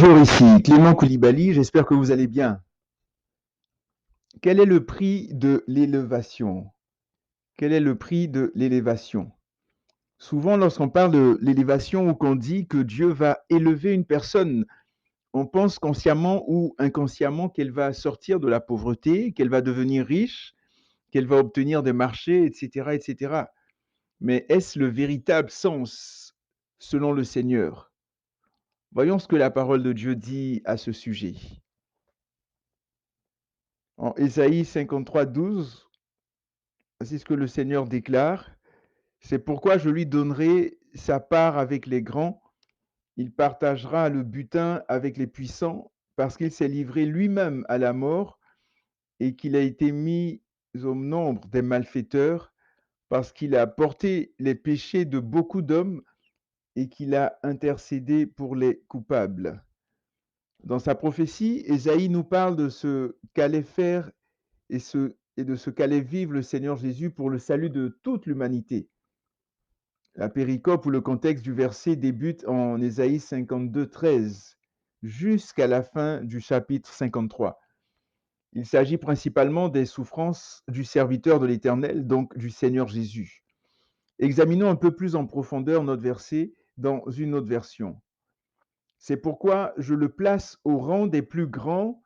Bonjour, ici Clément Koulibaly, j'espère que vous allez bien. Quel est le prix de l'élévation? Quel est le prix de l'élévation? Souvent, lorsqu'on parle de l'élévation ou qu'on dit que Dieu va élever une personne, on pense consciemment ou inconsciemment qu'elle va sortir de la pauvreté, qu'elle va devenir riche, qu'elle va obtenir des marchés, etc., etc. Mais est-ce le véritable sens selon le Seigneur? Voyons ce que la parole de Dieu dit à ce sujet. En Ésaïe 53:12, voici ce que le Seigneur déclare. C'est pourquoi je lui donnerai sa part avec les grands. Il partagera le butin avec les puissants, parce qu'il s'est livré lui-même à la mort et qu'il a été mis au nombre des malfaiteurs, parce qu'il a porté les péchés de beaucoup d'hommes et qu'il a intercédé pour les coupables. Dans sa prophétie, Ésaïe nous parle de ce qu'allait faire et de ce qu'allait vivre le Seigneur Jésus pour le salut de toute l'humanité. La péricope ou le contexte du verset débute en Ésaïe 52:13 jusqu'à la fin du chapitre 53. Il s'agit principalement des souffrances du serviteur de l'Éternel, donc du Seigneur Jésus. Examinons un peu plus en profondeur notre verset dans une autre version. C'est pourquoi je le place au rang des plus grands,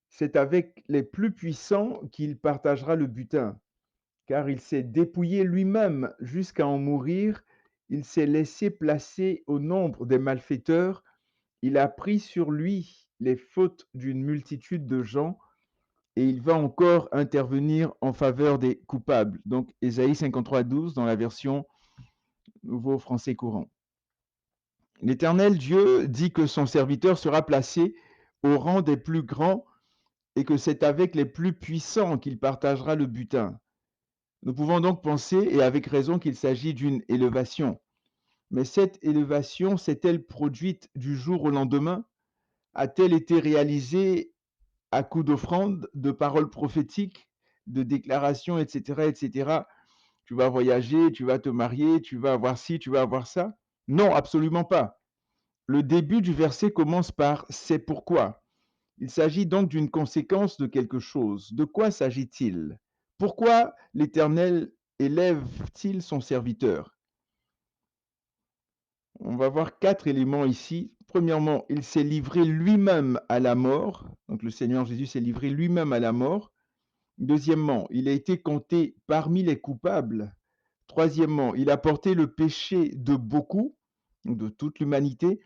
c'est avec les plus puissants qu'il partagera le butin. Car il s'est dépouillé lui-même jusqu'à en mourir, il s'est laissé placer au nombre des malfaiteurs, il a pris sur lui les fautes d'une multitude de gens, et il va encore intervenir en faveur des coupables. Donc Ésaïe 53:12 dans la version Nouveau Français courant. L'Éternel Dieu dit que son serviteur sera placé au rang des plus grands et que c'est avec les plus puissants qu'il partagera le butin. Nous pouvons donc penser, et avec raison, qu'il s'agit d'une élévation. Mais cette élévation s'est-elle produite du jour au lendemain? A-t-elle été réalisée à coup d'offrandes, de paroles prophétiques, de déclarations, etc., etc.? Tu vas voyager, tu vas te marier, tu vas avoir ci, tu vas avoir ça? Non, absolument pas. Le début du verset commence par c'est pourquoi. Il s'agit donc d'une conséquence de quelque chose. De quoi s'agit-il? Pourquoi l'Éternel élève-t-il son serviteur? On va voir 4 éléments ici. Premièrement, il s'est livré lui-même à la mort. Donc le Seigneur Jésus s'est livré lui-même à la mort. Deuxièmement, il a été compté parmi les coupables. Troisièmement, il a porté le péché de beaucoup, de toute l'humanité.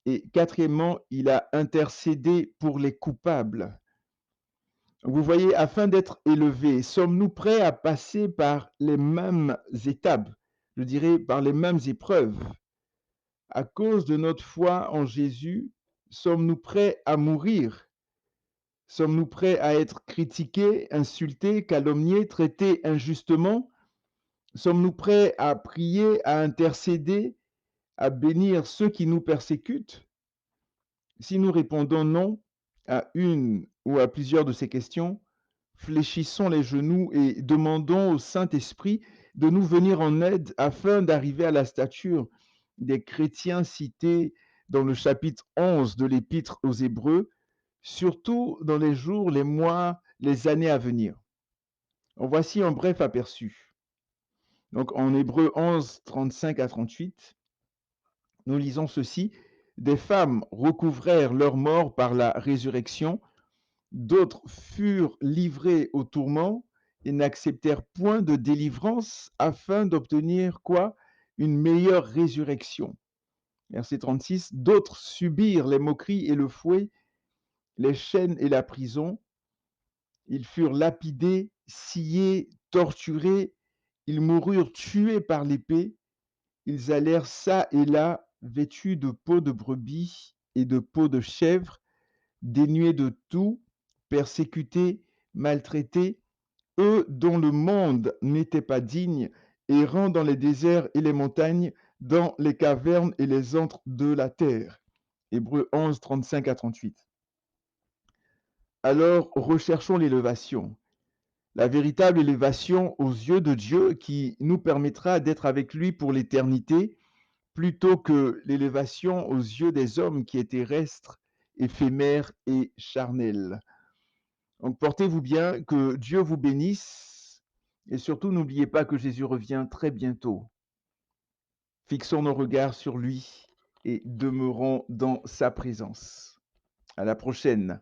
Et quatrièmement, il a intercédé pour les coupables. Vous voyez, afin d'être élevés, sommes-nous prêts à passer par les mêmes étapes, je dirais par les mêmes épreuves? À cause de notre foi en Jésus, sommes-nous prêts à mourir? Sommes-nous prêts à être critiqués, insultés, calomniés, traités injustement? Sommes-nous prêts à prier, à intercéder, à bénir ceux qui nous persécutent? Si nous répondons non à une ou à plusieurs de ces questions, fléchissons les genoux et demandons au Saint-Esprit de nous venir en aide afin d'arriver à la stature des chrétiens cités dans le chapitre 11 de l'Épître aux Hébreux, surtout dans les jours, les mois, les années à venir. En voici un bref aperçu. Donc en Hébreux 11, 35 à 38, nous lisons ceci. Des femmes recouvrèrent leur mort par la résurrection, d'autres furent livrées au tourment et n'acceptèrent point de délivrance afin d'obtenir quoi? Une meilleure résurrection. Verset 36, d'autres subirent les moqueries et le fouet, les chaînes et la prison. Ils furent lapidés, sciés, torturés, ils moururent tués par l'épée, ils allèrent çà et là vêtus de peau de brebis et de peau de chèvre, dénués de tout, persécutés, maltraités, eux dont le monde n'était pas digne, errant dans les déserts et les montagnes, dans les cavernes et les antres de la terre. Hébreux 11, 35 à 38. Alors recherchons l'élévation, la véritable élévation aux yeux de Dieu qui nous permettra d'être avec lui pour l'éternité, plutôt que l'élévation aux yeux des hommes qui est terrestre éphémère et charnel. Donc portez-vous bien, que Dieu vous bénisse et surtout n'oubliez pas que Jésus revient très bientôt. Fixons nos regards sur lui et demeurons dans sa présence. À la prochaine.